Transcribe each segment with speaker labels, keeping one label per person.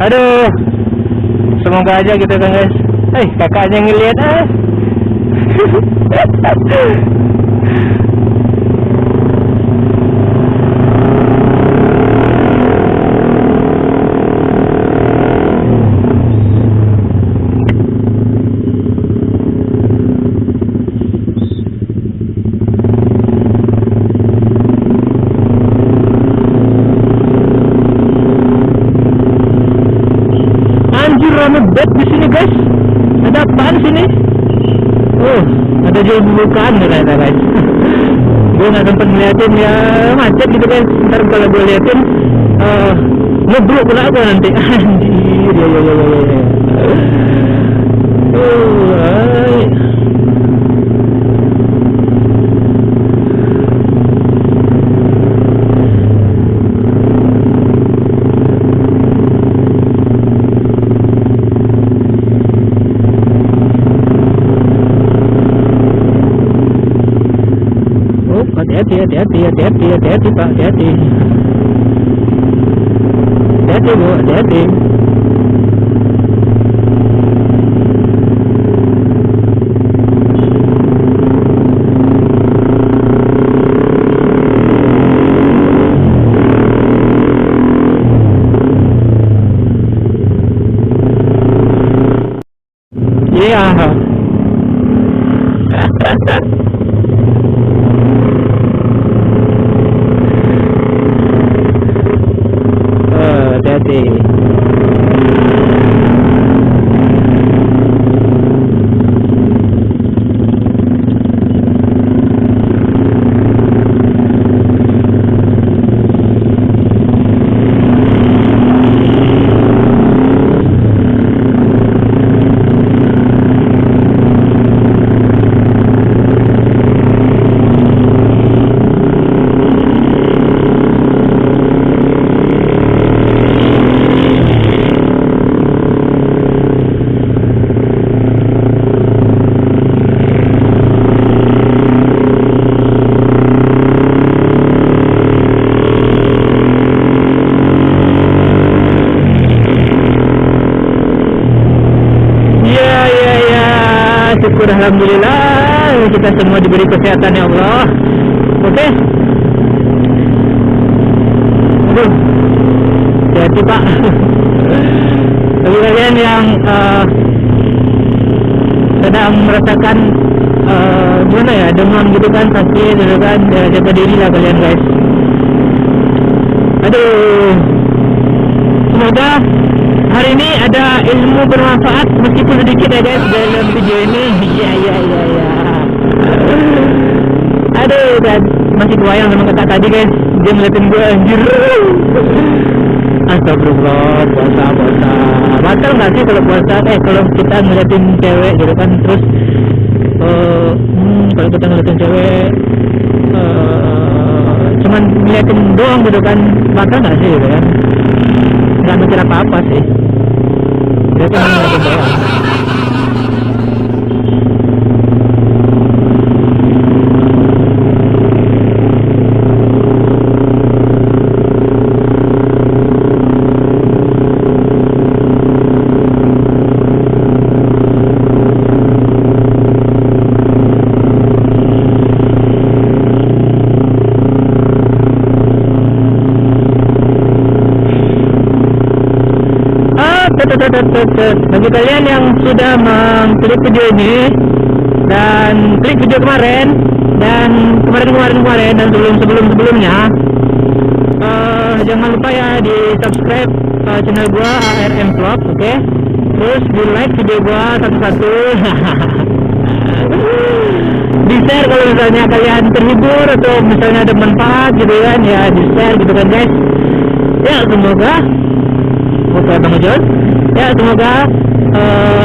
Speaker 1: Aduh, semoga aja gitu kan guys. Kakaknya ngeliat anjir, rame banget di sini guys. Ada apaan sini? Ada jual bukaan ternyata guys. Gue nggak sempet ngeliatin, ya macet gitu guys. Ntar kalau gue liatin ngeblok pula gue nanti. Anjir, hati-hati Pak, hati-hati Bu, hati-hati. Iya. Hati-hati. Syukur alhamdulillah kita semua diberi kesehatan ya Allah. Oke. Aduh, hati Pak. Bagi kalian yang sedang merasakan gimana ya, demam gitu kan, sakit gitu kan, jaga diri lah kalian guys. Aduh, semoga hari ini ada ilmu bermanfaat meskipun sedikit ya guys dalam video ini. Iya. Aduh, dan masih kebayang sama kakak tadi guys, dia ngeliatin gue, anjir. Astagfirullah, puasa. Batal nggak sih kalau puasa? Kalau kita ngeliatin cewek gitu kan, terus kalau kita ngeliatin cewek cuman ngeliatin doang gitu kan, batal nggak sih gitu kan? Nggak mikir apa-apa sih. Dia tuh ngeliatin doang. Bagi kalian yang sudah mengklik video ini dan klik video kemarin dan kemarin dan sebelumnya, jangan lupa ya di subscribe channel gua ARM Vlog, oke? Terus di like video gua satu-satu. Di share kalau misalnya kalian terhibur atau misalnya ada manfaat gitu kan, ya di share gitu kan guys. Ya semoga Bang John. Ya semoga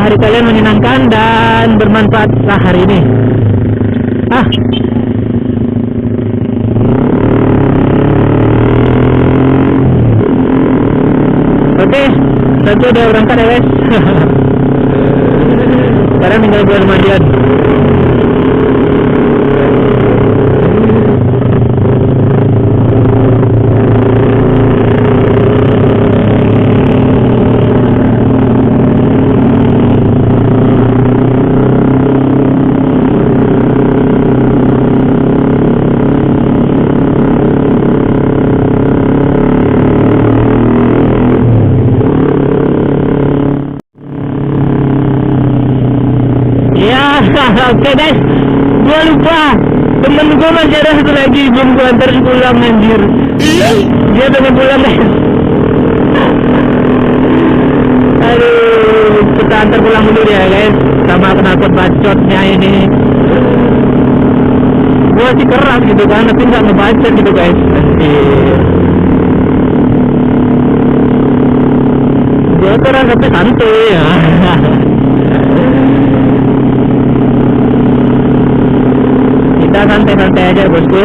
Speaker 1: hari kalian menyenangkan dan bermanfaat hari ini. Oke, satu udah berangkat ya guys. Sekarang tinggal bulan Ramadan. Oke guys, gue lupa temen gue masih ada satu lagi belum gue antar pulang anjir. Dia pengen pulang guys. Aduh, kita antar pulang dulu ya guys, sama knalpot bacotnya ini. Gue sih keras gitu kan, tapi nggak ngebacot gitu guys. Gue keras tapi santuy ya. Kita santai-santai aja bosku.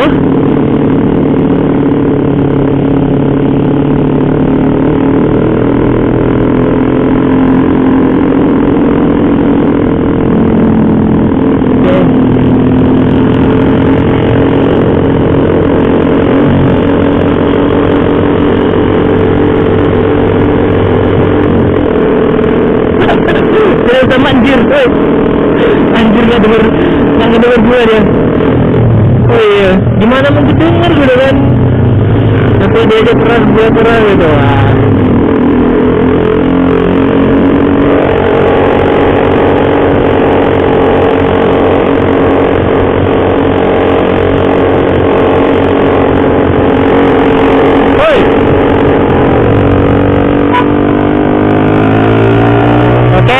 Speaker 1: Sama anjir, anjir nggak denger gue dia. Oh iya, gimana mau denger gitu kan? Tapi dia aja keras, gue keras gitu.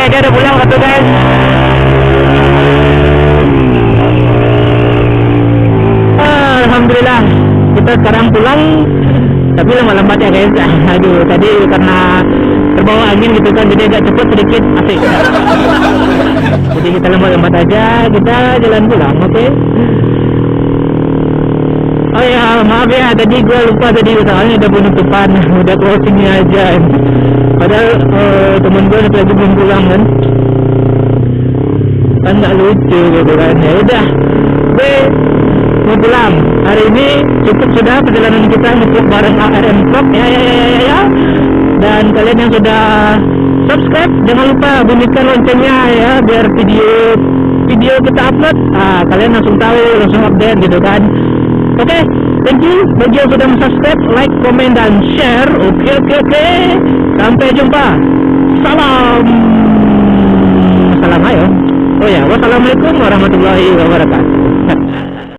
Speaker 1: Dia udah pulang satu guys. Alhamdulillah kita sekarang pulang, tapi lambat-lambat ya guys. Aduh, tadi karena terbawa angin gitu kan, jadi agak cepet sedikit, asik. Jadi kita lambat-lambat aja, kita jalan pulang, oke? Oh ya, maaf ya, tadi gue lupa tadi soalnya udah penutupan, udah closingnya aja. Padahal temen gue lagi belum pulang kan nggak lucu gitu kan. Ya udah, gue mau pulang. Hari ini cukup sudah perjalanan kita ngevlog bareng ARM Vlog ya. Dan kalian yang sudah subscribe jangan lupa bunyikan loncengnya ya, biar video kita upload kalian langsung tahu, langsung update gitu kan. Oke, thank you bagi yang sudah subscribe, like, komen, dan share. Oke. Sampai jumpa. Salam ayo. Oh ya, wassalamualaikum warahmatullahi wabarakatuh.